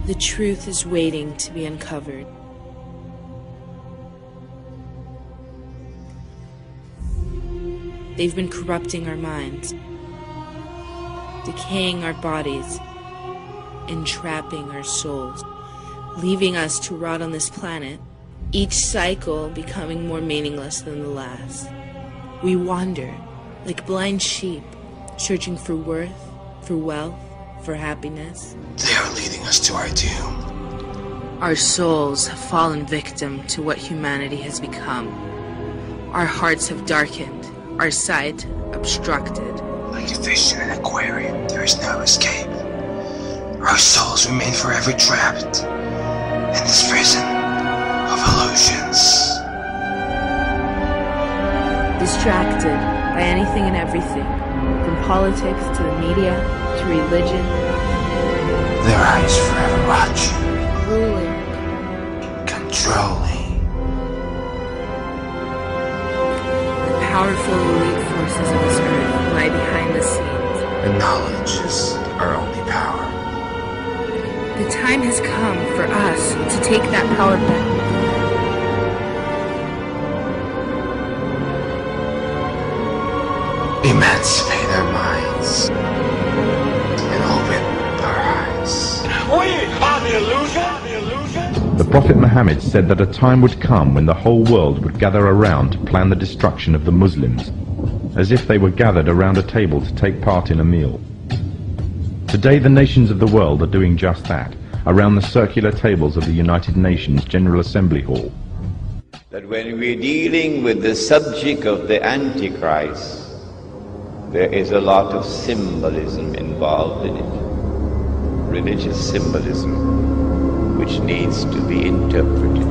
The truth is waiting to be uncovered. They've been corrupting our minds, decaying our bodies, entrapping our souls, leaving us to rot on this planet, each cycle becoming more meaningless than the last. We wander like blind sheep, searching for worth, for wealth, for happiness. They are leading us to our doom. Our souls have fallen victim to what humanity has become. Our hearts have darkened, our sight obstructed. Like a fish in an aquarium, there is no escape. Our souls remain forever trapped in this prison of illusions. Distracted by anything and everything, from politics to the media to religion. Their eyes forever watching, Ruling, controlling. the powerful elite forces of this earth lie behind the scenes. And knowledge is our only power. The time has come for us to take that power back. Emancipate our minds and open our eyes. We are the illusion. The Prophet Muhammad said that a time would come when the whole world would gather around to plan the destruction of the Muslims, as if they were gathered around a table to take part in a meal. Today the nations of the world are doing just that, around the circular tables of the United Nations General Assembly Hall. That when we're dealing with the subject of the Antichrist, there is a lot of symbolism involved in it, religious symbolism, which needs to be interpreted.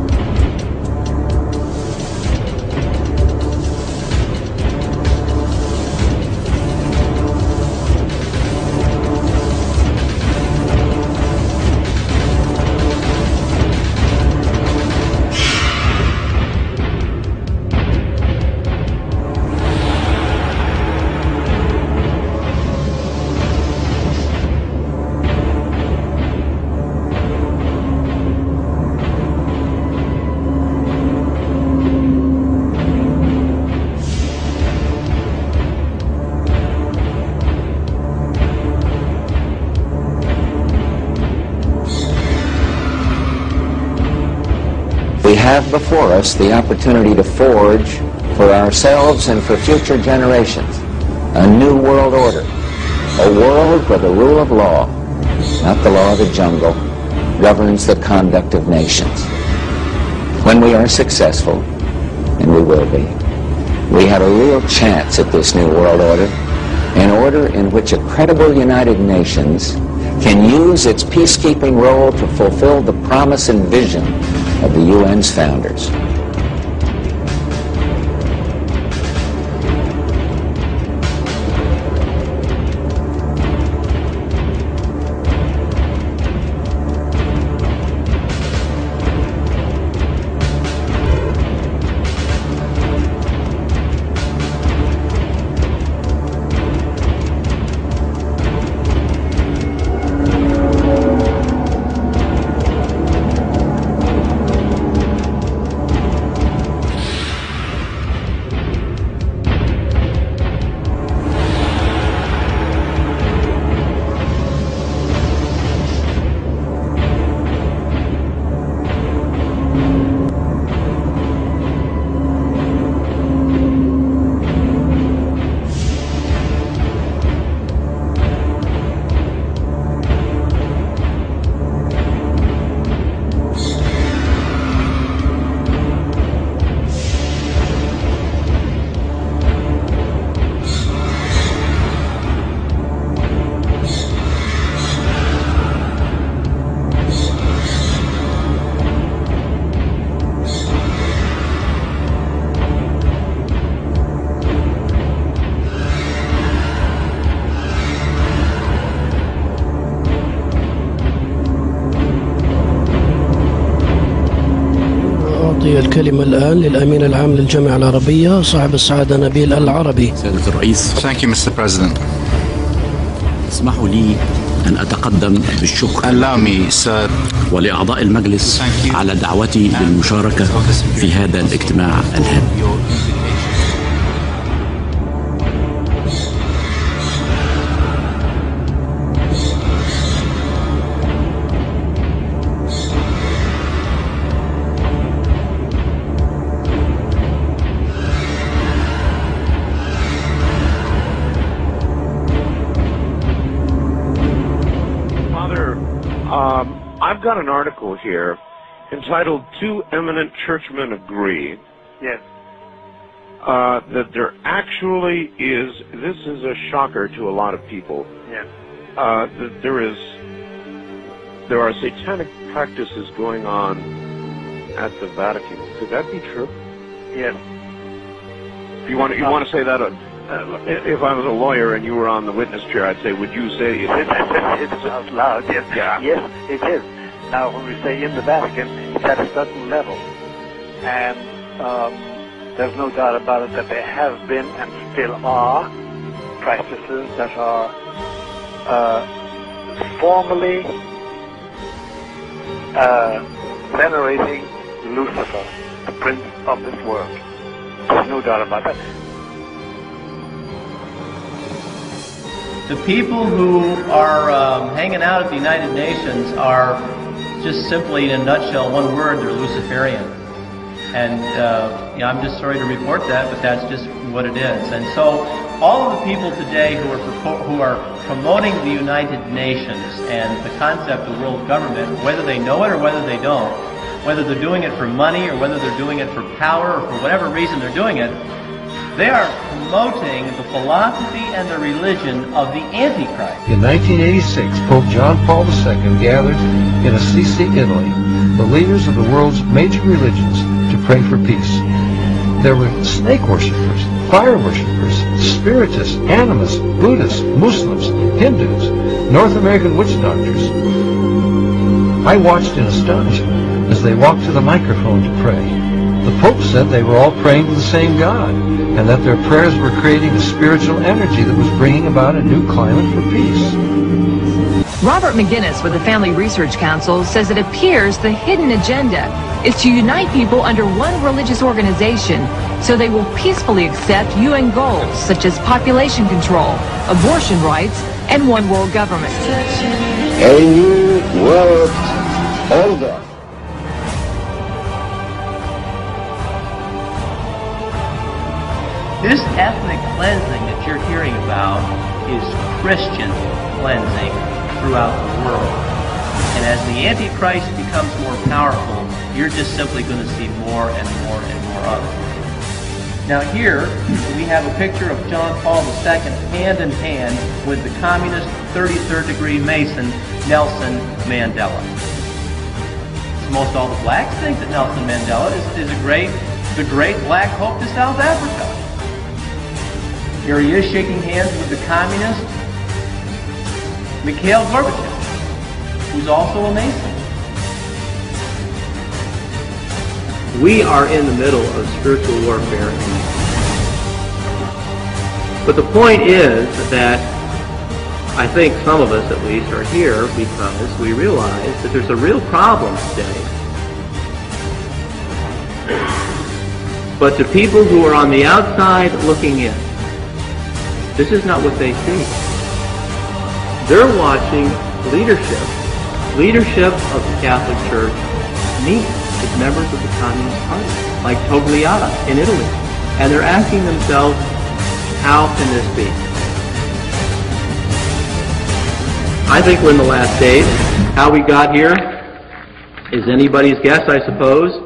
We have before us the opportunity to forge for ourselves and for future generations a new world order, a world where the rule of law, not the law of the jungle, governs the conduct of nations. When we are successful, and we will be, we have a real chance at this new world order, an order in which a credible United Nations can use its peacekeeping role to fulfill the promise and vision of the UN's founders. أعطي الكلمة الآن للأمين العام للجامعة العربية صاحب السعادة نبيل العربي. سيادة الرئيس. Thank you, Mr. President. اسمحوا لي أن أتقدم بالشكر Allow me, sir, ولأعضاء المجلس على دعوتي للمشاركة في هذا الاجتماع الهام. I've got an article here entitled "Two Eminent Churchmen Agree." Yes. That there actually is, this is a shocker to a lot of people. Yes. That there are satanic practices going on at the Vatican. Could that be true? Yes. If you want to say that, if I was a lawyer and you were on the witness chair, I'd say, would you say it? It's out loud. Yes. Yeah. Yes, it is. Now, when we say in the Vatican, it's at a certain level, and there's no doubt about it that there have been and still are practices that are formally venerating Lucifer, the prince of this world. There's no doubt about that. The people who are hanging out at the United Nations are just simply, in a nutshell, one word, they're Luciferian. And I'm just sorry to report that, but that's just what it is. And so all of the people today who are promoting the United Nations and the concept of world government, whether they know it or whether they don't, whether they're doing it for money or whether they're doing it for power or for whatever reason they're doing it, they are promoting the philosophy and the religion of the Antichrist. In 1986, Pope John Paul II gathered in Assisi, Italy, the leaders of the world's major religions to pray for peace. There were snake worshippers, fire worshippers, spiritists, animists, Buddhists, Muslims, Hindus, North American witch doctors. I watched in astonishment as they walked to the microphone to pray. The Pope said they were all praying to the same God, and that their prayers were creating a spiritual energy that was bringing about a new climate for peace. Robert McGinnis with the Family Research Council says it appears the hidden agenda is to unite people under one religious organization so they will peacefully accept UN goals such as population control, abortion rights, and one world government. A new world order. This ethnic cleansing that you're hearing about is Christian cleansing throughout the world. And as the Antichrist becomes more powerful, you're just simply going to see more and more and more of it. Now here, we have a picture of John Paul II hand in hand with the communist 33rd degree Mason, Nelson Mandela. Most all the blacks think that Nelson Mandela is the great black hope to South Africa. Here he is shaking hands with the communist Mikhail Gorbachev, who's also a Mason. We are in the middle of spiritual warfare. But the point is that I think some of us at least are here because we realize that there's a real problem today. But to people who are on the outside looking in, this is not what they see. They're watching leadership of the Catholic Church meet with members of the Communist Party, like Togliatti in Italy. And they're asking themselves, how can this be? I think we're in the last days. How we got here is anybody's guess, I suppose.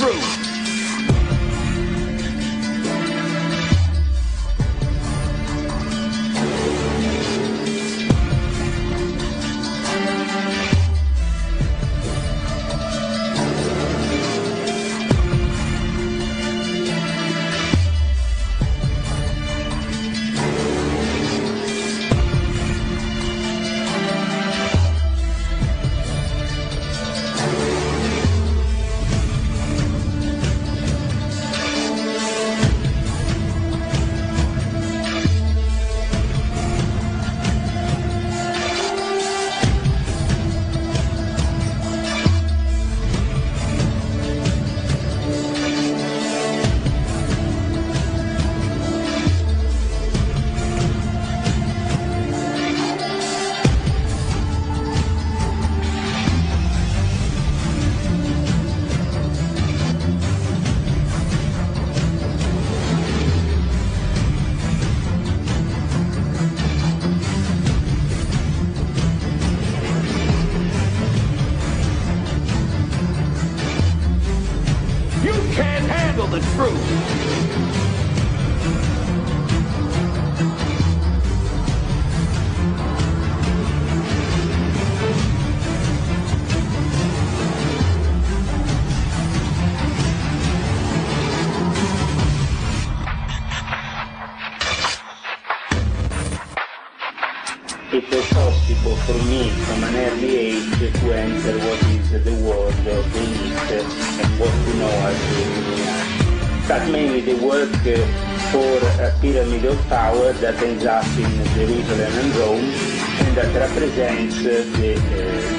truth. The truth. It was possible for me from an early age to enter what is the world of the East and what we know as the Illuminati. But mainly the work for a pyramid of power that ends up in Jerusalem and Rome and that represents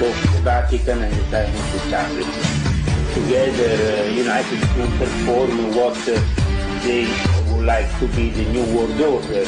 both the Vatican and the Chinese Catholics. Together united to perform what they would like to be the New World Order.